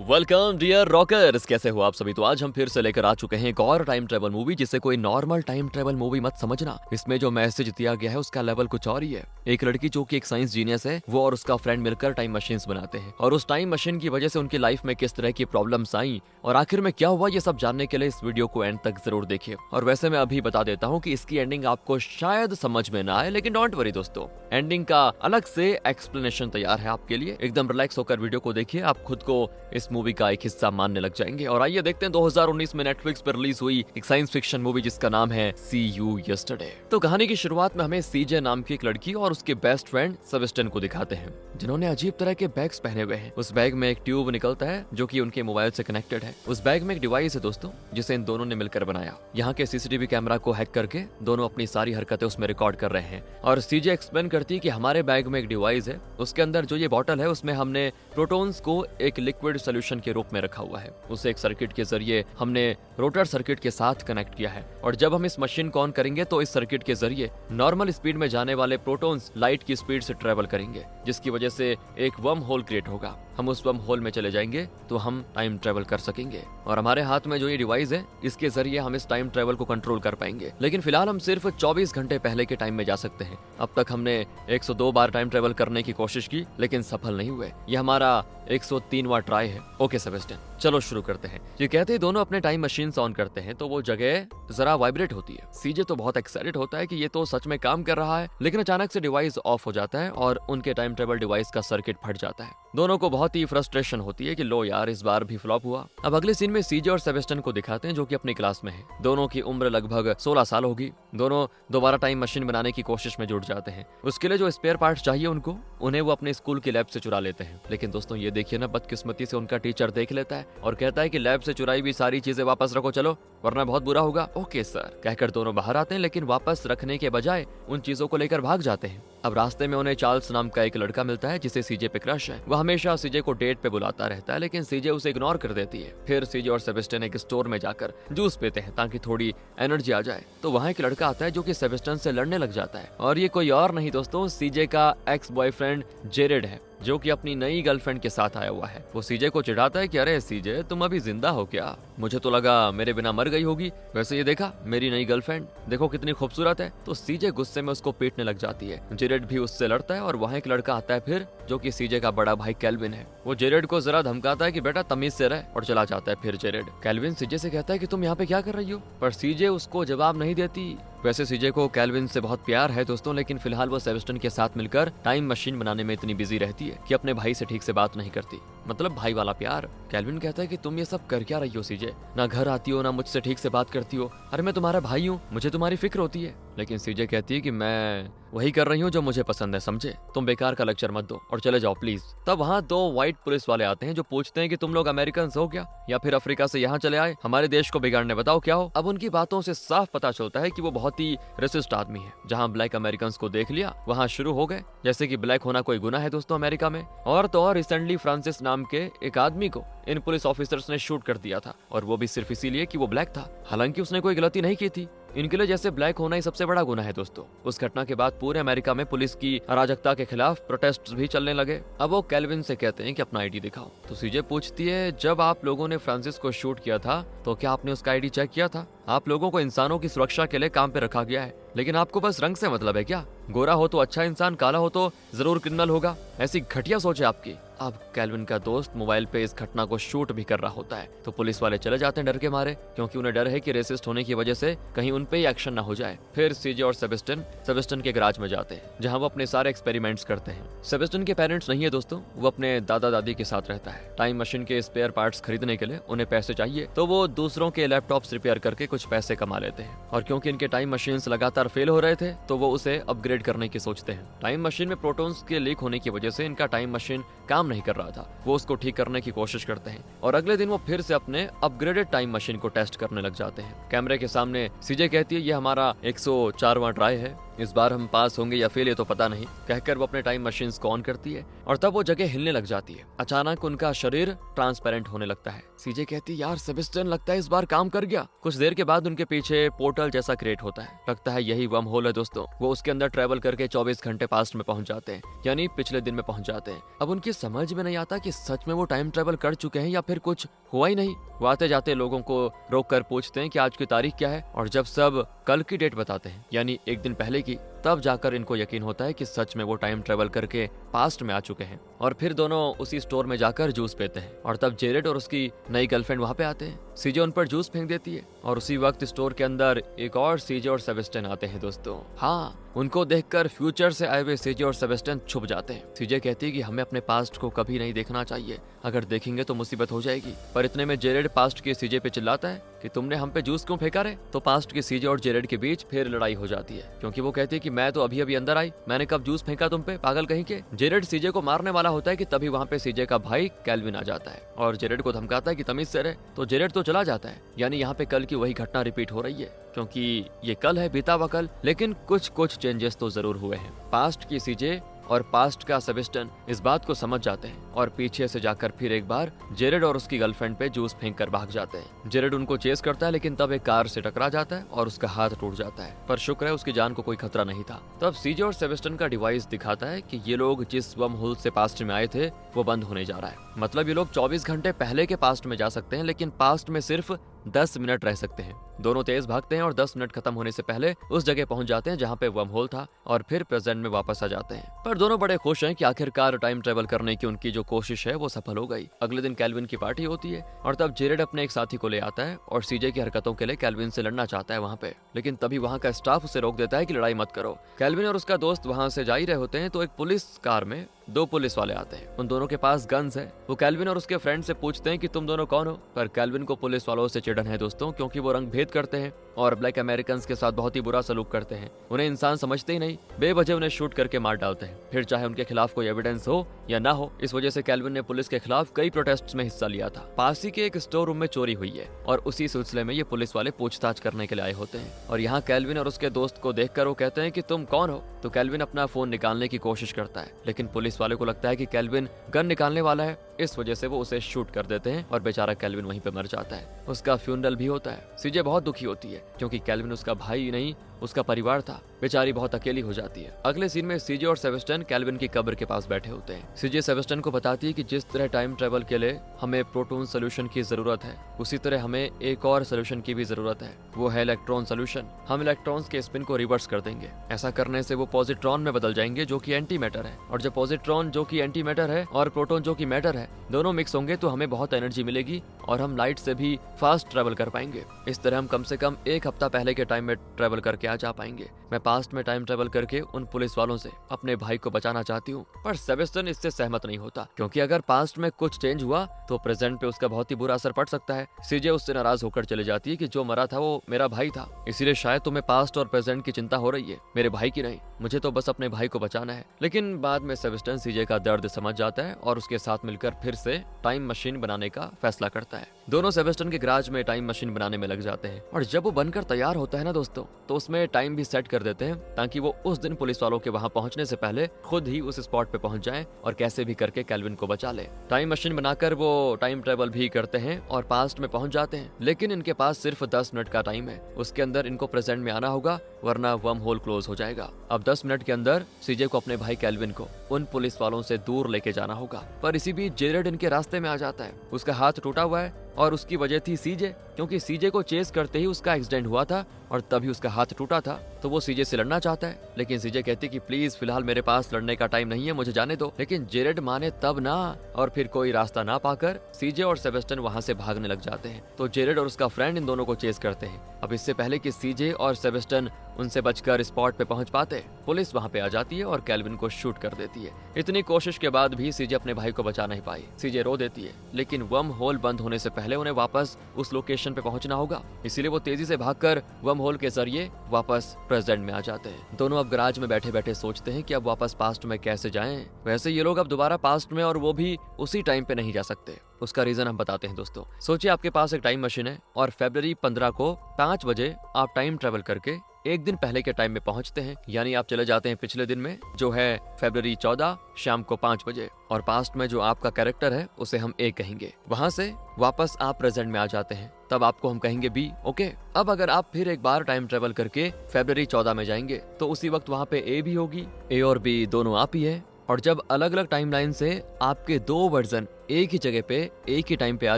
Welcome dear rockers, कैसे हो आप सभी। तो आज हम फिर से लेकर आ चुके हैं एक और टाइम ट्रेवल मूवी, जिसे कोई नॉर्मल टाइम ट्रेवल मूवी मत समझना। इसमें जो मैसेज दिया गया है उसका लेवल कुछ और ही है। एक लड़की जो कि एक साइंस जीनियस है, वो और उसका फ्रेंड मिलकर टाइम मशीन्स बनाते हैं और उस टाइम मशीन की वजह से उनकी लाइफ में किस तरह की प्रॉब्लम्स आई और आखिर में क्या हुआ, ये सब जानने के लिए इस वीडियो को एंड तक जरूर देखिए। और वैसे मैं अभी बता देता हूँ कि इसकी एंडिंग आपको शायद समझ में ना आए, लेकिन डोंट वरी दोस्तों, एंडिंग का अलग से एक्सप्लेनेशन तैयार है आपके लिए। एकदम रिलैक्स होकर वीडियो को देखिए, आप खुद को इस मूवी का एक हिस्सा मानने लग जाएंगे। और आइए देखते हैं 2019 में नेटफ्लिक्स पर रिलीज हुई एक साइंस फिक्शन मूवी जिसका नाम है सी यू यस्टरडे। तो कहानी की शुरुआत में हमें सीजे नाम की एक लड़की और उसके बेस्ट फ्रेंड सेबेस्टियन को दिखाते हैं, जिन्होंने अजीब तरह के बैग्स पहने हुए हैं। उस बैग में एक ट्यूब निकलता है जो कि उनके मोबाइल से कनेक्टेड है। उस बैग में एक डिवाइस है दोस्तों, जिसे इन दोनों ने मिलकर बनाया। यहाँ के सीसीटीवी कैमरा को हैक करके दोनों अपनी सारी हरकतें उसमें रिकॉर्ड कर रहे हैं। और सीजे एक्सप्लेन करती है कि हमारे बैग में एक डिवाइस है, उसके अंदर जो ये बॉटल है उसमें हमने प्रोटॉन्स को एक लिक्विड सोल्यूशन के रूप में रखा हुआ है। उसे एक सर्किट के जरिए हमने रोटर सर्किट के साथ कनेक्ट किया है और जब हम इस मशीन को ऑन करेंगे तो इस सर्किट के जरिए नॉर्मल स्पीड में जाने वाले प्रोटॉन्स लाइट की स्पीड से ट्रेवल करेंगे, जिसकी वजह से एक वर्म होल क्रिएट होगा। हम उस वर्म होल में चले जाएंगे तो हम टाइम ट्रेवल कर सकेंगे और हमारे हाथ में जो ये डिवाइस है इसके जरिए हम इस टाइम ट्रेवल को कंट्रोल कर पाएंगे। लेकिन फिलहाल हम सिर्फ 24 घंटे पहले के टाइम में जा सकते हैं। अब तक हमने 102 बार टाइम ट्रेवल करने की कोशिश की, लेकिन सफल नहीं हुए। ये हमारा 103वां ट्राई है। ओके सेबेस्टियन, चलो शुरू करते हैं। ये कहते ही दोनों अपने टाइम मशीन ऑन करते हैं तो वो जगह जरा वाइब्रेट होती है। सीजे तो बहुत एक्साइटेड होता है कि ये तो सच में काम कर रहा है, लेकिन अचानक से डिवाइस ऑफ हो जाता है और उनके टाइम ट्रेवल डिवाइस का सर्किट फट जाता है। दोनों को बहुत ही फ्रस्ट्रेशन होती है कि लो यार, इस बार भी फ्लॉप हुआ। अब अगले सीन में सीजे और सेबेस्टियन को दिखाते हैं जो कि अपनी क्लास में है। दोनों की उम्र लगभग 16 साल होगी। दोनों दोबारा टाइम मशीन बनाने की कोशिश में जुट जाते हैं। उसके लिए जो स्पेयर पार्ट्स चाहिए उन्हें वो अपने स्कूल की लैब से चुरा लेते हैं। लेकिन दोस्तों ये देखिए ना, बदकिस्मती से उनका टीचर देख लेता है और कहता है कि लैब से चुराई हुई सारी चीजें वापस रखो चलो, वरना बहुत बुरा होगा। ओके सर कहकर दोनों बाहर आते हैं, लेकिन वापस रखने के बजाय उन चीजों को लेकर भाग जाते हैं। अब रास्ते में उन्हें चार्ल्स नाम का एक लड़का मिलता है जिसे सीजे पे क्रश है। वह हमेशा सीजे को डेट पे बुलाता रहता है, लेकिन सीजे उसे इग्नोर कर देती है। फिर सीजे और सेबेस्टियन एक स्टोर में जाकर जूस पीते हैं ताकि थोड़ी एनर्जी आ जाए। तो वहाँ एक लड़का आता है जो कि सेबेस्टियन से लड़ने लग जाता है, और ये कोई और नहीं दोस्तों, सीजे का एक्स बॉयफ्रेंड जेरेड है, जो कि अपनी नई गर्लफ्रेंड के साथ आया हुआ है। वो सीजे को चिढ़ाता है कि अरे सीजे, तुम अभी जिंदा हो क्या? मुझे तो लगा मेरे बिना मर गई होगी। वैसे ये देखा, मेरी नई गर्लफ्रेंड देखो कितनी खूबसूरत है। तो सीजे गुस्से में उसको पीटने लग जाती है। जेरेड भी उससे लड़ता है और वहाँ एक लड़का आता है फिर, जो कि सीजे का बड़ा भाई कैल्विन है। वो जेरेड को जरा धमकाता है कि बेटा तमीज से रह, और चला जाता है। फिर जेरेड कैल्विन सीजे से कहता है कि तुम यहाँ पे क्या कर रही हो, पर सीजे उसको जवाब नहीं देती। वैसे सीजे को कैल्विन से बहुत प्यार है दोस्तों, लेकिन फिलहाल वो सेबेस्टियन के साथ मिलकर टाइम मशीन बनाने में इतनी बिजी रहती है कि अपने भाई से ठीक से बात नहीं करती। मतलब भाई वाला प्यार। कैल्विन कहता है कि तुम ये सब कर क्या रही हो सीजे, ना घर आती हो ना मुझसे ठीक से बात करती हो। अरे मैं तुम्हारा भाई हूँ, मुझे तुम्हारी फिक्र होती है। लेकिन सीजे कहती है कि मैं वही कर रही हूँ जो मुझे पसंद है, समझे? तुम बेकार का लेक्चर मत दो और चले जाओ प्लीज। तब वहाँ 2 व्हाइट पुलिस वाले आते हैं जो पूछते हैं कि तुम लोग अमेरिकन हो क्या, या फिर अफ्रीका से यहाँ चले आए हमारे देश को बिगाड़ने, बताओ क्या हो। अब उनकी बातों से साफ पता चलता है कि वो बहुत ही रेसिस्ट आदमी है। जहाँ ब्लैक अमेरिकन को देख लिया वहाँ शुरू हो गए, जैसे कि ब्लैक होना कोई गुनाह है दोस्तों अमेरिका में। और तो और रिसेंटली फ्रांसिस नाम के एक आदमी को इन पुलिस ऑफिसर्स ने शूट कर दिया था, और वो भी सिर्फ इसीलिए कि वो ब्लैक था, हालांकि उसने कोई गलती नहीं की थी। इनके लिए जैसे ब्लैक होना ही सबसे बड़ा गुनाह है दोस्तों। उस घटना के बाद पूरे अमेरिका में पुलिस की अराजकता के खिलाफ प्रोटेस्ट भी चलने लगे। अब वो कैल्विन से कहते हैं कि अपना आईडी दिखाओ। तो सीजे पूछती है, जब आप लोगों ने फ्रांसिस को शूट किया था तो क्या आपने उसका आईडी चेक किया था? आप लोगों को इंसानों की सुरक्षा के लिए काम पे रखा गया है, लेकिन आपको बस रंग से मतलब है क्या? गोरा हो तो अच्छा इंसान, काला हो तो जरूर क्रिमिनल होगा। ऐसी घटिया सोच है आपकी। अब कैल्विन का दोस्त मोबाइल पे इस घटना को शूट भी कर रहा होता है, तो पुलिस वाले चले जाते हैं डर के मारे, क्योंकि उन्हें डर है कि रेसिस्ट होने की वजह से कहीं उन पे ही एक्शन ना हो जाए। फिर सीजे और सेबेस्टियन के गैराज में जाते हैं, जहां वो अपने सारे एक्सपेरिमेंट्स करते हैं। सेबेस्टियन के पेरेंट्स नहीं है दोस्तों, वो अपने दादा दादी के साथ रहता है। टाइम मशीन के स्पेयर पार्ट्स खरीदने के लिए उन्हें पैसे चाहिए, तो वो दूसरों के लैपटॉप्स रिपेयर करके कुछ पैसे कमा लेते हैं। और क्योंकि इनके टाइम मशीन्स लगातार फेल हो रहे थे, तो वो उसे अपग्रेड करने की सोचते हैं। टाइम मशीन में प्रोटॉन्स के लीक होने की वजह से इनका टाइम मशीन काम नहीं कर रहा था। वो उसको ठीक करने की कोशिश करते हैं, और अगले दिन वो फिर से अपने अपग्रेडेड टाइम मशीन को टेस्ट करने लग जाते हैं। कैमरे के सामने सीजे कहती है, ये हमारा 104वां ट्राई है। इस बार हम पास होंगे या फेल ये तो पता नहीं, कहकर वो अपने टाइम मशीन को ऑन करती है और तब वो जगह हिलने लग जाती है। अचानक उनका शरीर ट्रांसपेरेंट होने लगता है। सीजे कहती यार सेबेस्टियन लगता है इस बार काम कर गया। कुछ देर के बाद उनके पीछे पोर्टल जैसा क्रिएट होता है। लगता है यही वर्म होल है दोस्तों। वो उसके अंदर ट्रेवल करके 24 घंटे पास्ट में पहुंच जाते हैं, यानी पिछले दिन में पहुंच जाते हैं। अब उनकी समझ में नहीं आता कि सच में वो टाइम ट्रेवल कर चुके हैं या फिर कुछ हुआ ही नहीं। वो आते जाते लोगों को रोक कर पूछते हैं कि आज की तारीख क्या है, और जब सब कल की डेट बताते हैं यानी एक दिन पहले की, तब जाकर इनको यकीन होता है कि सच में वो टाइम ट्रेवल करके पास्ट में आ चुके हैं। और फिर दोनों उसी स्टोर में जाकर जूस पीते हैं और तब जेरेड और उसकी नई गर्लफ्रेंड वहां पे आते हैं। सीजे उन पर जूस फेंक देती है और उसी वक्त स्टोर के अंदर एक और सीजे और सेबेस्टियन आते हैं दोस्तों। हाँ, उनको देखकर फ्यूचर से आए हुए सीजे और सेबेस्टियन छुप जाते हैं। सीजे कहती है कि हमें अपने पास्ट को कभी नहीं देखना चाहिए, अगर देखेंगे तो मुसीबत हो जाएगी। पर इतने में जेरेड पास्ट के सीजे पे चिल्लाता है कि तुमने हम पे जूस क्यों फेंका रे। तो पास्ट के सीजे और जेरेड के बीच फिर लड़ाई हो जाती है, क्योंकि वो कहती है कि मैं तो अभी अभी अंदर आई, मैंने कब जूस फेंका तुम पे, पागल कहीं के। जेरेड सीजे को मारने वाला होता है कि तभी वहाँ पे सीजे का भाई कैल्विन आ जाता है और जेरेड को धमकाता है कि तमीज से रहे। तो जेरेड तो चला जाता है, यानी यहाँ पे कल की वही घटना रिपीट हो रही है, क्योंकि ये कल है, बीता हुआ कल। लेकिन कुछ चेंजेस तो जरूर हुए हैं। पास्ट की सीजे और पास्ट का सेबेस्टियन इस बात को समझ जाते हैं और पीछे से जाकर फिर एक बार जेरेड और उसकी गर्लफ्रेंड पे जूस फेंक कर भाग जाते हैं। जेरेड उनको चेस करता है, लेकिन तब एक कार से टकरा जाता है और उसका हाथ टूट जाता है, पर शुक्र है उसकी जान को कोई खतरा नहीं था। तब सीजे और सेबेस्टियन का डिवाइस दिखाता है कि ये लोग जिस वर्म होल से पास्ट में आए थे वो बंद होने जा रहा है। मतलब ये लोग 24 घंटे पहले के पास्ट में जा सकते हैं, लेकिन पास्ट में सिर्फ 10 मिनट रह सकते हैं। दोनों तेज भागते हैं और 10 मिनट खत्म होने से पहले उस जगह पहुंच जाते हैं जहां पे वर्म होल था और फिर प्रेजेंट में वापस आ जाते हैं। पर दोनों बड़े खुश हैं कि आखिरकार टाइम ट्रेवल करने की उनकी जो कोशिश है वो सफल हो गई। अगले दिन कैल्विन की पार्टी होती है और तब जेरेड अपने एक साथी को ले आता है और सीजे की हरकतों के लिए कैल्विन से लड़ना चाहता है वहाँ पे। लेकिन तभी वहाँ का स्टाफ उसे रोक देता है कि लड़ाई मत करो। कैल्विन और उसका दोस्त वहाँ से जा ही रहे होते हैं तो एक पुलिस कार में 2 पुलिस वाले आते हैं। उन दोनों के पास गन्स है। वो कैल्विन और उसके फ्रेंड से पूछते हैं कि तुम दोनों कौन हो। पर कैल्विन को पुलिस वालों से चिढ़न है दोस्तों, क्योंकि वो रंग भेद करते हैं और ब्लैक अमेरिकन के साथ बहुत ही बुरा सलूक करते हैं। उन्हें इंसान समझते ही नहीं, बेवजह उन्हें शूट करके मार डालते हैं, फिर चाहे उनके खिलाफ कोई एविडेंस हो या ना हो। इस वजह से कैल्विन ने पुलिस के खिलाफ कई प्रोटेस्ट में हिस्सा लिया था। पास ही के एक स्टोर रूम में चोरी हुई है और उसी सिलसिले में ये पुलिस वाले पूछताछ करने के लिए आए होते हैं। और यहाँ कैल्विन और उसके दोस्त को देखकर वो कहते हैं कि तुम कौन हो। तो कैल्विन अपना फोन निकालने की कोशिश करता है, लेकिन पुलिस वाले को लगता है कि कैल्विन गन निकालने वाला है, इस वजह से वो उसे शूट कर देते हैं और बेचारा कैल्विन वहीं पे मर जाता है। उसका फ्यूनरल भी होता है। सीजे बहुत दुखी होती है, क्योंकि कैल्विन उसका भाई नहीं उसका परिवार था। बेचारी बहुत अकेली हो जाती है। अगले सीन में सीजे और सेबेस्टियन कैल्विन की कब्र के पास बैठे होते हैं। सीजे सेबेस्टियन को बताती है कि जिस तरह टाइम ट्रेवल के लिए हमें प्रोटॉन सोल्यूशन की जरूरत है, उसी तरह हमें एक और सोल्यूशन की भी जरूरत है, वो है इलेक्ट्रॉन सोल्यूशन। हम इलेक्ट्रॉन्स के स्पिन को रिवर्स कर देंगे। ऐसा करने से वो पॉजिट्रॉन में बदल जाएंगे जो कि एंटी मैटर है, और जब पॉजिट्रॉन जो कि एंटी मैटर है और प्रोटॉन जो कि मैटर है दोनों मिक्स होंगे तो हमें बहुत एनर्जी मिलेगी और हम लाइट से भी फास्ट ट्रेवल कर पाएंगे। इस तरह हम कम से कम 1 हफ्ता पहले के टाइम में ट्रेवल करके आ जा पाएंगे। मैं पास्ट में टाइम ट्रेवल करके उन पुलिस वालों से अपने भाई को बचाना चाहती हूँ। पर सेबेस्टियन इससे सहमत नहीं होता, क्योंकि अगर पास्ट में कुछ चेंज हुआ तो प्रेजेंट पे उसका बहुत ही बुरा असर पड़ सकता है। सीजे उससे नाराज होकर चले जाती है कि जो मरा था वो मेरा भाई था, इसीलिए शायद तुम्हें पास्ट और प्रेजेंट की चिंता हो रही है, मेरे भाई की नहीं। मुझे तो बस अपने भाई को बचाना है। लेकिन बाद में सेबेस्टियन सीजे का दर्द समझ जाता है और उसके साथ मिलकर फिर से टाइम मशीन बनाने का फैसला करता है। दोनों सेबेस्टियन के गैराज में टाइम मशीन बनाने में लग जाते हैं और जब वो बनकर तैयार होता है ना दोस्तों, तो उसमें टाइम भी सेट कर देते हैं ताकि वो उस दिन पुलिस वालों के वहां पहुंचने से पहले खुद ही उस स्पॉट पे पहुंच जाएं और कैसे भी करके कैल्विन को बचा ले। टाइम मशीन बनाकर वो टाइम ट्रेवल भी करते हैं और पास्ट में पहुंच जाते हैं। लेकिन इनके पास सिर्फ 10 मिनट का टाइम है, उसके अंदर इनको प्रेजेंट में आना होगा, वरना वर्म होल क्लोज हो जाएगा। अब 10 मिनट के अंदर सीजे को अपने भाई कैल्विन को उन पुलिस वालों से दूर लेके जाना होगा। पर इसी बीच जेरेड इनके रास्ते में आ जाता है। उसका हाथ टूटा हुआ है और उसकी वजह थी सीजे, क्योंकि सीजे को चेस करते ही उसका एक्सीडेंट हुआ था और तभी उसका हाथ टूटा था। तो वो सीजे से लड़ना चाहता है, लेकिन सीजे कहती कि प्लीज फिलहाल मेरे पास लड़ने का टाइम नहीं है, मुझे जाने दो। लेकिन जेरेड माने तब ना, और फिर कोई रास्ता ना पाकर सीजे और सेबेस्टियन वहां से भागने लग जाते हैं। तो जेरेड और उसका फ्रेंड इन दोनों को चेस करते हैं। अब इससे पहले कि सीजे और सेबेस्टियन उनसे बचकर स्पॉट पे पहुंच पाते, पुलिस वहां पे आ जाती है और कैल्विन को शूट कर देती है। इतनी कोशिश के बाद भी सीजे अपने भाई को बचा नहीं पाई। सीजे रो देती है, लेकिन वर्म होल बंद होने से पहले उन्हें वापस उस लोकेशन पे पहुंचना होगा, इसीलिए वो तेजी से भागकर वर्म होल के जरिए वापस प्रेजेंट में आ जाते हैं। दोनों अब गैराज में बैठे बैठे सोचते हैं कि अब वापस पास्ट में कैसे जाएं। वैसे ये लोग अब दोबारा पास्ट में और वो भी उसी टाइम पे नहीं जा सकते। उसका रीजन हम बताते हैं दोस्तों। सोचिए आपके पास एक टाइम मशीन है और फरवरी 15 को 5 बजे आप टाइम ट्रेवल करके एक दिन पहले के टाइम में पहुंचते हैं, यानी आप चले जाते हैं पिछले दिन में, जो है फरवरी 14 शाम को 5 बजे, और पास्ट में जो आपका कैरेक्टर है उसे हम ए कहेंगे। वहां से वापस आप प्रेजेंट में आ जाते हैं, तब आपको हम कहेंगे बी। ओके, अब अगर आप फिर एक बार टाइम ट्रेवल करके फरवरी 14 में जाएंगे तो उसी वक्त वहाँ पे ए भी होगी, ए और बी दोनों आप ही है। और जब अलग अलग टाइमलाइन से आपके दो वर्जन एक ही जगह पे एक ही टाइम पे आ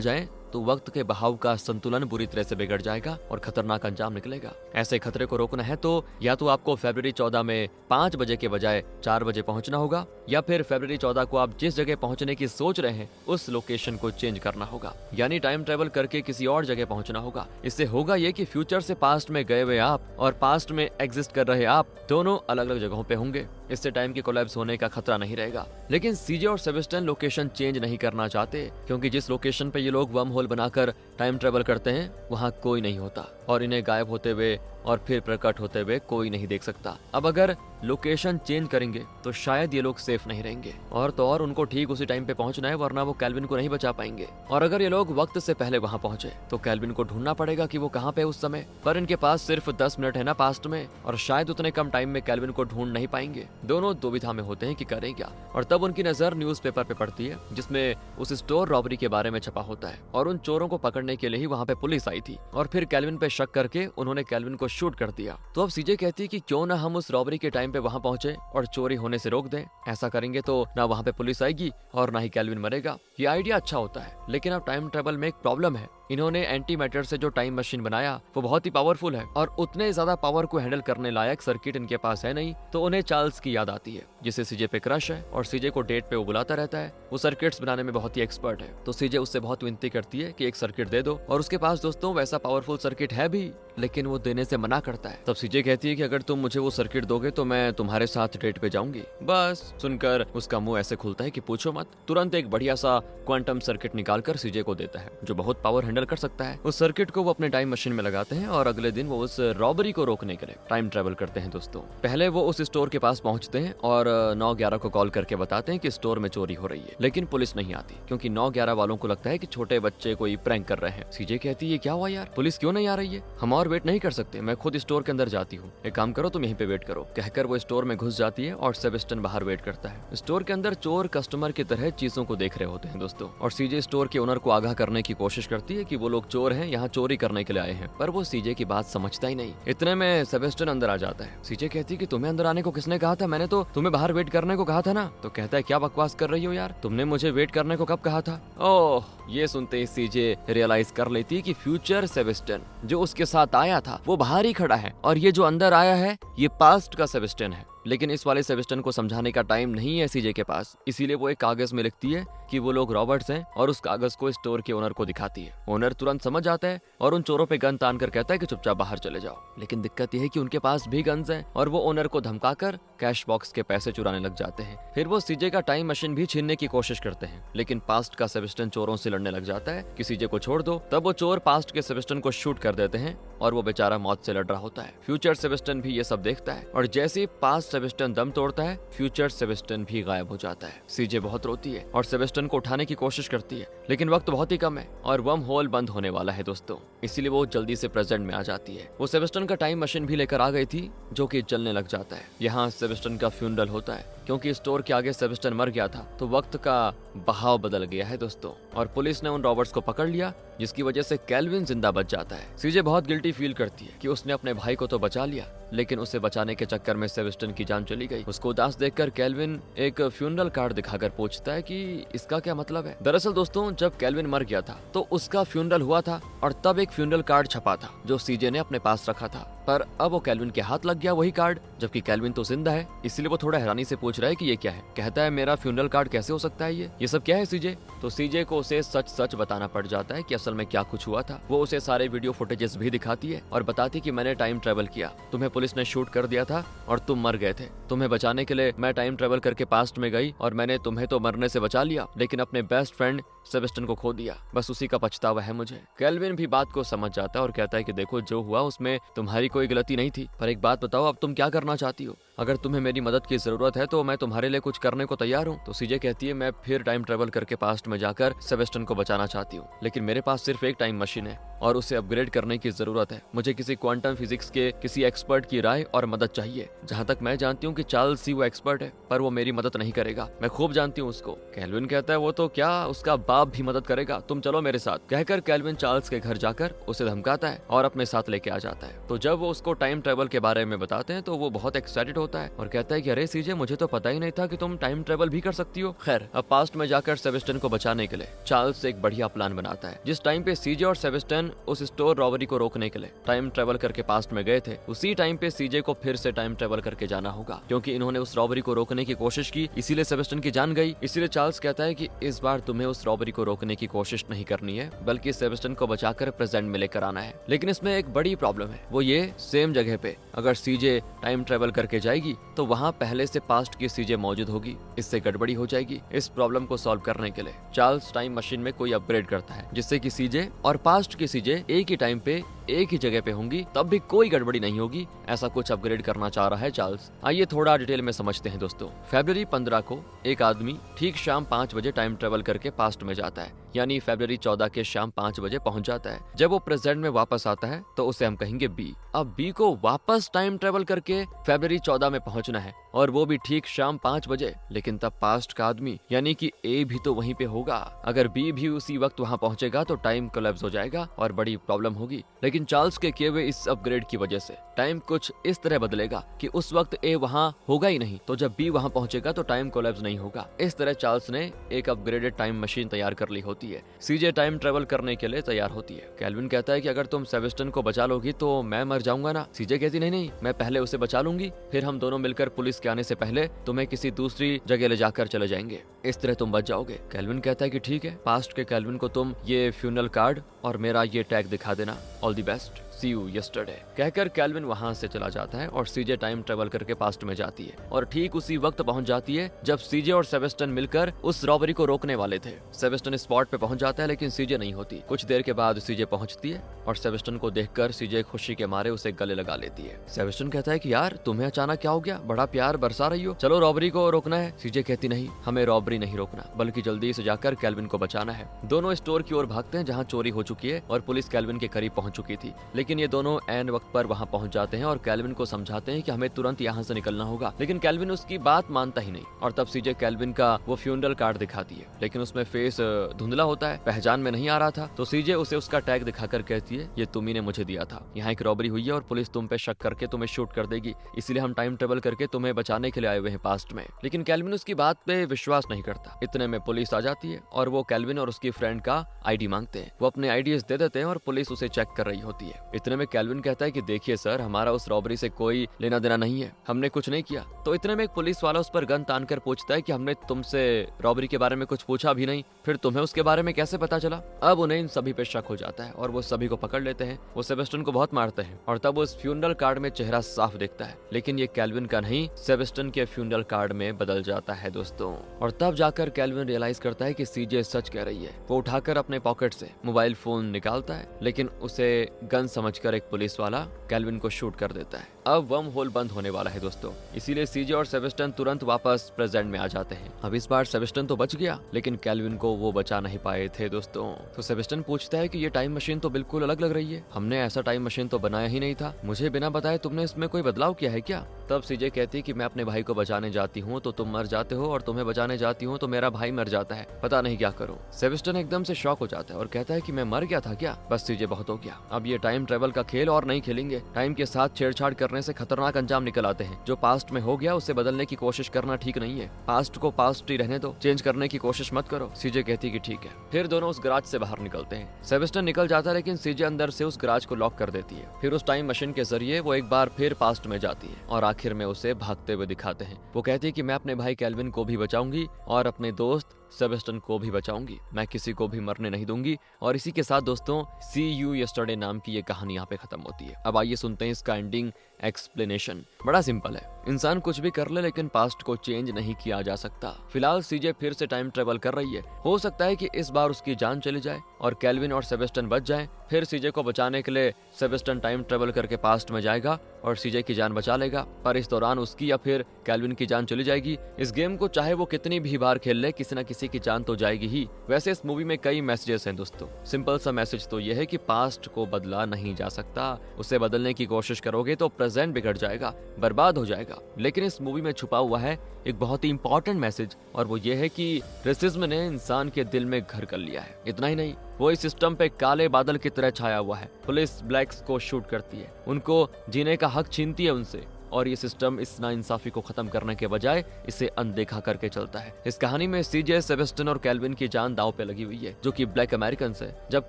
जाएं, तो वक्त के बहाव का संतुलन बुरी तरह से बिगड़ जाएगा और खतरनाक अंजाम निकलेगा। ऐसे खतरे को रोकना है तो या तो आपको फरवरी 14 में 5 बजे के बजाय 4 बजे पहुंचना होगा, या फिर फरवरी 14 को आप जिस जगह पहुंचने की सोच रहे हैं उस लोकेशन को चेंज करना होगा, यानी टाइम ट्रेवल करके किसी और जगह पहुंचना होगा। इससे होगा ये कि फ्यूचर से पास्ट में गए हुए आप और पास्ट में एग्जिस्ट कर रहे आप दोनों अलग अलग जगहों पे होंगे। इससे टाइम के कोलैप्स होने का खतरा नहीं रहेगा। लेकिन सीजे और सेबेस्टियन लोकेशन चेंज नहीं करना चाहते, क्योंकि जिस लोकेशन पे ये लोग वर्म होल बनाकर टाइम ट्रेवल करते हैं वहाँ कोई नहीं होता और इन्हें गायब होते हुए और फिर प्रकट होते हुए कोई नहीं देख सकता। अब अगर लोकेशन चेंज करेंगे तो शायद ये लोग सेफ नहीं रहेंगे, और तो और उनको ठीक उसी टाइम पे पहुंचना है, वरना वो कैल्विन को नहीं बचा पाएंगे। और अगर ये लोग वक्त से पहले वहां पहुंचे तो कैल्विन को ढूंढना पड़ेगा कि वो कहां पे उस समय, पर इनके पास सिर्फ 10 मिनट है ना पास्ट में, और शायद उतने कम टाइम में कैल्विन को ढूंढ नहीं पाएंगे। दोनों दुविधा में होते हैं कि करें क्या, और तब उनकी नजर न्यूज़पेपर पे पड़ती है जिसमें उस स्टोर रॉबरी के बारे में छपा होता है, और उन चोरों को पकड़ने के लिए ही वहाँ पे पुलिस आई थी, और फिर कैल्विन पे शक करके उन्होंने कैल्विन को शूट कर दिया। तो अब सीजे कहती है कि क्यों ना हम उस रॉबरी के टाइम पे वहां पहुंचे और चोरी होने से रोक दें। ऐसा करेंगे तो ना वहां पे पुलिस आएगी और ना ही कैल्विन मरेगा। ये आइडिया अच्छा होता है, लेकिन अब टाइम ट्रेवल में एक प्रॉब्लम है। इन्होंने एंटी मैटर से जो टाइम मशीन बनाया वो बहुत ही पावरफुल है, और उतने ज्यादा पावर को हैंडल करने लायक सर्किट इनके पास है नहीं। तो उन्हें चार्ल्स की याद आती है, जिसे सीजे पे क्रश है, और सीजे को डेट पे वो बुलाता रहता है। वो सर्किट्स बनाने में बहुत ही एक्सपर्ट है, तो सीजे उससे बहुत विनती करती है कि एक सर्किट दे दो, और उसके पास दोस्तों वैसा पावरफुल सर्किट है भी, लेकिन वो देने से मना करता है। तब सीजे कहती है कि अगर तुम मुझे वो सर्किट दोगे तो मैं तुम्हारे साथ डेट पे जाऊंगी। बस सुनकर उसका मुंह ऐसे खुलता है कि पूछो मत। तुरंत एक बढ़िया सा क्वांटम सर्किट निकालकर सीजे को देता है, जो बहुत पावर हैंडल कर सकता है। उस सर्किट को वो अपने टाइम मशीन में लगाते हैं, और अगले दिन वो उस रॉबरी को रोकने के लिए टाइम ट्रेवल करते हैं। दोस्तों पहले वो उस स्टोर के पास पहुंचते हैं और 911 को कॉल करके बताते हैं कि स्टोर में चोरी हो रही है, लेकिन पुलिस नहीं आती, क्योंकि 911 वालों को लगता है कि छोटे बच्चे कोई प्रैंक कर रहे हैं। सीजे कहती है क्या हुआ यार, पुलिस क्यों नहीं आ रही है? हम और वेट नहीं कर सकते, मैं खुद स्टोर के अंदर जाती हूँ, एक काम करो तुम यहीं पे वेट करो। कहकर वो स्टोर में घुस जाती है और सेबेस्टियन बाहर वेट करता है। स्टोर के अंदर चोर कस्टमर की तरह चीजों को देख रहे होते हैं दोस्तों, और सीजे स्टोर के ओनर को आगाह करने की कोशिश करती है कि वो लोग चोर हैं, यहाँ चोरी करने के लिए आए हैं, पर वो सीजे की बात समझता ही नहीं। इतने में सेबेस्टियन अंदर आ जाता है। सीजे कहती है कि तुम्हें अंदर आने को किसने कहा था, मैंने तो तुम्हें बाहर वेट करने को कहा था ना। तो कहता है क्या बकवास कर रही हो यार, तुमने मुझे वेट करने को कब कहा था? ओह, ये सुनते ही सीजे रियलाइज कर लेती है कि फ्यूचर सेबेस्टियन जो उसके साथ आया था वो बाहर ही खड़ा है, और ये जो अंदर आया है ये पास्ट का सेबेस्टियन है। लेकिन इस वाले सेबेस्टियन को समझाने का टाइम नहीं है सीजे के पास, इसीलिए वो एक कागज में लिखती है कि वो लोग रॉबर्ट्स हैं, और उस कागज को स्टोर के ओनर को दिखाती है। ओनर तुरंत समझ जाता है और उन चोरों पे गन तान कर कहता है कि चुपचाप बाहर चले जाओ। लेकिन दिक्कत यह है कि उनके पास भी गन्स हैं, और वो ओनर को धमकाकर कैश बॉक्स के पैसे चुराने लग जाते हैं। फिर वो सीजे का टाइम मशीन भी छीनने की कोशिश करते हैं, लेकिन पास्ट का सेबेस्टियन चोरों से लड़ने लग जाता है कि सीजे को छोड़ दो। तब वो चोर पास्ट के सेबेस्टियन को शूट कर देते हैं, और वो बेचारा मौत से लड़ रहा होता है। फ्यूचर सेबेस्टियन भी ये सब देखता है, और जैसे ही पास्ट सेबेस्टियन दम तोड़ता है, फ्यूचर सेबेस्टियन भी गायब हो जाता है। सीजे बहुत रोती है और सेबेस्टियन को उठाने की कोशिश करती है, लेकिन वक्त बहुत ही कम है और वर्म होल बंद होने वाला है दोस्तों, इसीलिए वो जल्दी से प्रेजेंट में आ जाती है। वो सेबेस्टियन का टाइम मशीन भी लेकर आ गई थी, जो कि जलने लग जाता है। यहाँ सेबेस्टियन का फ्यूनरल होता है, क्योंकि स्टोर के आगे सेबेस्टियन मर गया था, तो वक्त का बहाव बदल गया है दोस्तों, और पुलिस ने उन रॉबर्ट्स को पकड़ लिया, जिसकी वजह से कैल्विन जिंदा बच जाता है। सीजे बहुत गिल्टी फील करती है कि उसने अपने भाई को तो बचा लिया, लेकिन उसे बचाने के चक्कर में सेबेस्टियन की जान चली गई। उसको उदास देखकर कैल्विन एक फ्यूनरल कार्ड दिखाकर पूछता है कि इसका क्या मतलब है। दरअसल दोस्तों जब कैल्विन मर गया था तो उसका फ्यूनरल हुआ था, और तब एक फ्यूनरल कार्ड छपा था जो सीजे ने अपने पास रखा था, पर अब वो कैल्विन के हाथ लग गया वही कार्ड, जबकि कैल्विन तो जिंदा है। इसलिए वो थोड़ा हैरानी से पूछ रहा है कि ये क्या है। कहता है मेरा फ्यूनरल कार्ड कैसे हो सकता है, ये सब क्या है सीजे? तो सीजे को उसे सच सच बताना पड़ जाता है कि असल में क्या कुछ हुआ था। वो उसे सारे वीडियो फुटेजेस भी दिखाती है और बताती कि मैंने टाइम ट्रेवल किया, तुम्हें पुलिस ने शूट कर दिया था और तुम मर गए थे। तुम्हें बचाने के लिए मैं टाइम ट्रेवल करके पास्ट में गई, और मैंने तुम्हें तो मरने से बचा लिया, लेकिन अपने बेस्ट फ्रेंड सेबेस्टियन को खो दिया। बस उसी का पछतावा है मुझे। कैल्विन भी बात को समझ जाता है और कहता है कि देखो जो हुआ उसमें तुम्हारी कोई गलती नहीं थी, पर एक बात बताओ अब तुम क्या करना चाहती हो? अगर तुम्हें मेरी मदद की जरूरत है तो मैं तुम्हारे लिए कुछ करने को तैयार हूँ। तो सीजे कहती है मैं फिर टाइम ट्रेवल करके पास्ट में जाकर सेबेस्टियन को बचाना चाहती हूँ, लेकिन मेरे पास सिर्फ एक टाइम मशीन है और उसे अपग्रेड करने की जरूरत है। मुझे किसी क्वांटम फिजिक्स के किसी एक्सपर्ट की राय और मदद चाहिए। जहाँ तक मैं जानती हूँ कि चार्ल्स ही वो एक्सपर्ट है, पर वो मेरी मदद नहीं करेगा। मैं खूब जानती हूँ उसको। कैल्विन कहता है वो तो क्या, उसका बाप भी मदद करेगा, तुम चलो मेरे साथ। कहकर कैल्विन चार्ल्स के घर जाकर उसे धमकाता है और अपने साथ लेके आ जाता है। तो जब वो उसको टाइम ट्रेवल के बारे में बताते हैं तो वो बहुत एक्साइटेड होता है और कहता है कि अरे सीजे, मुझे तो पता ही नहीं था कि तुम टाइम ट्रेवल भी कर सकती हो। खैर, अब पास्ट में जाकर सेबेस्टियन को बचाने के लिए चार्ल्स एक बढ़िया प्लान बनाता है। जिस टाइम पे सीजे और सेबेस्टियन उस स्टोर रॉबरी को रोकने के लिए टाइम ट्रेवल करके पास्ट में गए थे, उसी टाइम पे सीजे को फिर से टाइम ट्रेवल करके जाना होगा, क्योंकि इन्होंने उस रॉबरी को रोकने की कोशिश की, इसीलिए सेबेस्टियन की जान गई। इसीलिए चार्ल्स कहता है कि इस बार तुम्हें उस रॉबरी को रोकने की कोशिश नहीं करनी है, बल्कि सेबेस्टियन को बचाकर प्रेजेंट में लेकर आना है। लेकिन इसमें एक बड़ी प्रॉब्लम है, वो ये सेम जगह पे अगर सीजे टाइम ट्रेवल करके जाएगी तो वहाँ पहले से पास्ट की सीजे मौजूद होगी, इससे गड़बड़ी हो जाएगी। इस प्रॉब्लम को सॉल्व करने के लिए चार्ल्स टाइम मशीन में कोई अपग्रेड करता है, जिससे कि सीजे और पास्ट की सीजे एक ही टाइम पे एक ही जगह पे होंगी, तब भी कोई गड़बड़ी नहीं होगी। ऐसा कुछ अपग्रेड करना चाह रहा है चार्ल्स। आइए थोड़ा डिटेल में समझते हैं दोस्तों। फरवरी 15 को एक आदमी ठीक शाम 5 बजे टाइम ट्रेवल करके पास्ट में जाता है, यानी फरवरी 14 के शाम 5 बजे पहुंच जाता है। जब वो प्रेजेंट में वापस आता है तो उसे हम कहेंगे बी। अब बी को वापस टाइम ट्रेवल करके फरवरी 14 में पहुंचना है, और वो भी ठीक शाम 5 बजे। लेकिन तब पास्ट का आदमी यानी कि ए भी तो वहीं पे होगा। अगर बी भी उसी वक्त वहां पहुंचेगा तो टाइम कोलैप्स हो जाएगा और बड़ी प्रॉब्लम होगी। लेकिन चार्ल्स के किए हुए इस अपग्रेड की वजह से टाइम कुछ इस तरह बदलेगा कि उस वक्त ए वहां होगा ही नहीं, तो जब बी वहां पहुंचेगा तो टाइम कोलैप्स नहीं होगा। इस तरह चार्ल्स ने एक अपग्रेडेड टाइम मशीन तैयार कर ली होती है। सीजे टाइम ट्रेवल करने के लिए तैयार होती है। कैल्विन कहता है कि अगर तुम सेबेस्टियन को बचा लोगी तो मैं मर जाऊंगा ना। सीजे कहती नहीं, मैं पहले उसे बचा लूंगी, फिर हम दोनों मिलकर पुलिस के आने से पहले तुम्हें किसी दूसरी जगह ले जाकर चले जाएंगे, इस तरह तुम बच जाओगे। कैल्विन कहता है कि ठीक है। पास्ट के कैल्विन को तुम ये फ्यूनरल कार्ड और मेरा ये टैग दिखा देना। All the best, see you yesterday. कहकर कैल्विन वहां से चला जाता है और सीजे टाइम ट्रेवल करके पास्ट में जाती है और ठीक उसी वक्त पहुंच जाती है जब सीजे और सेबेस्टियन मिलकर उस रॉबरी को रोकने वाले थे। सेबेस्टियन स्पॉट पे पहुंच जाता है लेकिन सीजे नहीं होती। कुछ देर के बाद सीजे पहुंचती है और सेबेस्टियन को देखकर सीजे खुशी के मारे उसे गले लगा लेती है। सेबेस्टियन कहता है कि यार तुम्हें अचानक क्या हो गया, बड़ा प्यार बरसा रही हो, चलो रॉबरी को रोकना है। सीजे कहती नहीं, हमें रॉबरी नहीं रोकना, बल्कि जल्दी से जाकर कैल्विन को बचाना है। दोनों स्टोर की ओर भागते हैं जहाँ चोरी हो चुकी है और पुलिस कैल्विन के करीब पहुंच चुकी थी। लेकिन ये दोनों एन वक्त पर वहां पहुंच जाते हैं और कैल्विन को समझाते हैं कि हमें तुरंत यहाँ से निकलना होगा। लेकिन कैल्विन उसकी बात मानता ही नहीं और तब सीजे कैल्विन का वो फ्यूनरल कार्ड दिखाती है, लेकिन उसमें फेस धुंधला होता है, पहचान में नहीं आ रहा था। तो सीजे उसे उसका टैग दिखाकर कहती है ये तुम्ही ने मुझे दिया था, यहाँ एक रॉबरी हुई है और पुलिस तुम पे शक करके तुम्हें शूट कर देगी, इसलिए हम टाइम ट्रेवल करके तुम्हें बचाने के लिए आए हुए हैं पास्ट में। लेकिन कैल्विन उसकी बात पे विश्वास नहीं करता। इतने में पुलिस आ जाती है और वो कैल्विन और उसकी फ्रेंड का आईडी मांगते हैं। वो अपने आईडीज दे देते हैं और पुलिस उसे चेक कर रही होती है। इतने में कैल्विन कहता है कि देखिए सर, हमारा उस रॉबरी से कोई लेना देना नहीं है, हमने कुछ नहीं किया। तो इतने में एक पुलिस वाला उस पर गन तान कर पूछता है कि हमने तुमसे रॉबरी के बारे में कुछ पूछा भी नहीं, फिर तुम्हें उसके बारे में कैसे पता चला। अब उन्हें इन सभी पे शक हो जाता है और वो सभी को पकड़ लेते हैं। वो सेबेस्टियन को बहुत मारते हैं और तब उस फ्यूनरल कार्ड में चेहरा साफ दिखता है, लेकिन ये कैल्विन का नहीं, सेबेस्टियन के फ्यूनरल कार्ड में बदल जाता है दोस्तों। और तब जाकर कैल्विन रियलाइज करता है कि सीजे सच कह रही है। वो उठाकर अपने पॉकेट से मोबाइल फोन निकालता है, लेकिन उसे गन समझकर एक पुलिस वाला कैल्विन को शूट कर देता है। अब वर्म होल बंद होने वाला है दोस्तों, इसीलिए सीजे और सेबेस्टियन तुरंत वापस प्रेजेंट में आ जाते हैं। अब इस बार सेबेस्टियन तो बच गया, लेकिन कैल्विन को वो बचा नहीं पाए थे दोस्तों। तो सेबेस्टियन पूछता है कि ये टाइम मशीन तो बिल्कुल अलग लग रही है, हमने ऐसा टाइम मशीन तो बनाया ही नहीं था, मुझे बिना बताए तुमने इसमें कोई बदलाव किया है क्या। तब सीजे कहती है कि मैं अपने भाई को बचाने जाती हूँ तो तुम मर जाते हो, और तुम्हें बचाने जाती हूँ तो मेरा भाई मर जाता है, पता नहीं क्या करूँ। सेबेस्टियन एकदम से शॉक हो जाता है और कहता है कि मैं मर गया था क्या। बस सीजे बहुत हो गया, अब ये टाइम ट्रेवल का खेल और नहीं खेलेंगे। टाइम के साथ छेड़छाड़ करने से खतरनाक अंजाम निकल आते हैं। जो पास्ट में हो गया उसे बदलने की कोशिश करना ठीक नहीं है, पास्ट को पास्ट ही रहने दो, चेंज करने की कोशिश मत करो। सीजे कहती कि ठीक है। फिर दोनों उस गराज से बाहर निकलते हैं। सेबेस्टियन निकल जाता है लेकिन सीजे अंदर से उस गराज को लॉक कर देती है। फिर उस टाइम मशीन के जरिए वो एक बार फिर पास्ट में जाती है और आखिर में उसे भागते हुए दिखाते हैं। वो कहती है कि मैं अपने भाई कैल्विन को भी बचाऊंगी और अपने दोस्त सेबेस्टियन को भी बचाऊंगी, मैं किसी को भी मरने नहीं दूंगी। और इसी के साथ दोस्तों सी यू यस्टरडे नाम की ये कहानी यहाँ पे खत्म होती है। अब आइए सुनते हैं इसका एंडिंग एक्सप्लेनेशन। बड़ा सिंपल है, इंसान कुछ भी कर ले लेकिन पास्ट को चेंज नहीं किया जा सकता। फिलहाल सीजे फिर से टाइम ट्रेवल कर रही है, हो सकता है कि इस बार उसकी जान चली जाए और कैल्विन और सेबेस्टियन बच जाएं। फिर सीजे को बचाने के लिए सेबेस्टियन टाइम ट्रेवल करके पास्ट में जाएगा और सीजे की जान बचा लेगा, पर इस दौरान उसकी या फिर कैल्विन की जान चली जाएगी। इस गेम को चाहे वो कितनी भी बार खेल ले, किसी न किसी की जान तो जाएगी ही। वैसे इस मूवी में कई मैसेजेस हैं दोस्तों। सिंपल सा मैसेज तो यह है कि पास्ट को बदला नहीं जा सकता, उसे बदलने की कोशिश करोगे तो प्रेजेंट बिगड़ जाएगा, बर्बाद हो जाएगा। लेकिन इस मूवी में छुपा हुआ है एक बहुत ही इंपॉर्टेंट मैसेज, और वो ये है कि रेसिज्म ने इंसान के दिल में घर कर लिया है। इतना ही नहीं, वो इस सिस्टम पे काले बादल की तरह छाया हुआ है। पुलिस ब्लैक्स को शूट करती है, उनको जीने का हक छीनती है उनसे, और ये सिस्टम इस नाइंसाफी को खत्म करने के बजाय इसे अनदेखा करके चलता है। इस कहानी में सीजे, सेबेस्टियन और कैल्विन की जान दांव पे लगी हुई है, जो कि ब्लैक अमेरिकन है। जब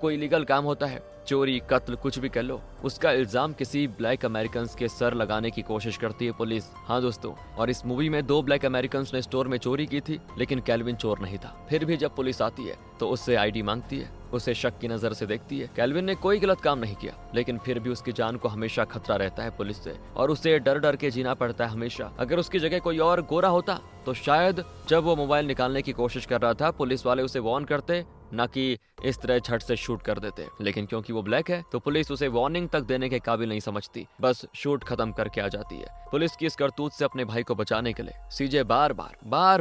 कोई इलीगल काम होता है, चोरी, कत्ल, कुछ भी कर लो, उसका इल्जाम किसी ब्लैक अमेरिकन के सर लगाने की कोशिश करती है पुलिस। हाँ दोस्तों, और इस मूवी में 2 ब्लैक अमेरिकन ने स्टोर में चोरी की थी, लेकिन कैल्विन चोर नहीं था। फिर भी जब पुलिस आती है तो उससे आईडी मांगती है, उसे शक की नजर से देखती है। कैल्विन ने कोई गलत काम नहीं किया, लेकिन फिर भी उसकी जान को हमेशा खतरा रहता है पुलिस से, और उसे डर डर के जीना पड़ता है हमेशा। अगर उसकी जगह कोई और गोरा होता तो शायद जब वो मोबाइल निकालने की कोशिश कर रहा था, पुलिस वाले उसे वार्न करते, ना कि इस तरह झट से शूट कर देते। लेकिन क्योंकि वो ब्लैक है तो पुलिस उसे वार्निंग तक देने के काबिल नहीं समझती, बस शूट खत्म करके आ जाती है। पुलिस की इस करतूत से अपने भाई को बचाने के लिए सीजे बार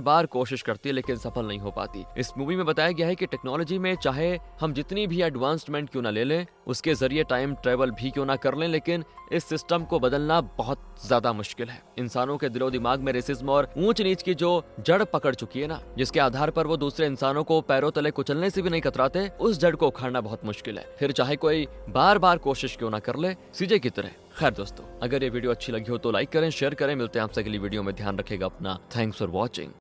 बार कोशिश करती है, लेकिन सफल नहीं हो पाती। इस मूवी में बताया गया है कि टेक्नोलॉजी में चाहे हम जितनी भी एडवांसमेंट क्यों ना ले लें, उसके जरिए टाइम ट्रेवल भी क्यों ना कर लें, लेकिन इस सिस्टम को बदलना बहुत ज्यादा मुश्किल है। इंसानों के दिलो दिमाग में रेसिज्म और ऊंच नीच की जो जड़ पकड़ चुकी है ना, जिसके आधार पर वो दूसरे इंसानों को पैरों तले कुचलने से भी नहीं कतराते, उस जड़ को उखाड़ना बहुत मुश्किल है, फिर चाहे कोई बार कोशिश क्यों ना कर ले, सीजे की तरह। खैर दोस्तों, अगर ये वीडियो अच्छी लगी हो तो लाइक करें, शेयर करें। मिलते हैं आपसे अगली वीडियो में। ध्यान रखेगा अपना। Thanks for watching.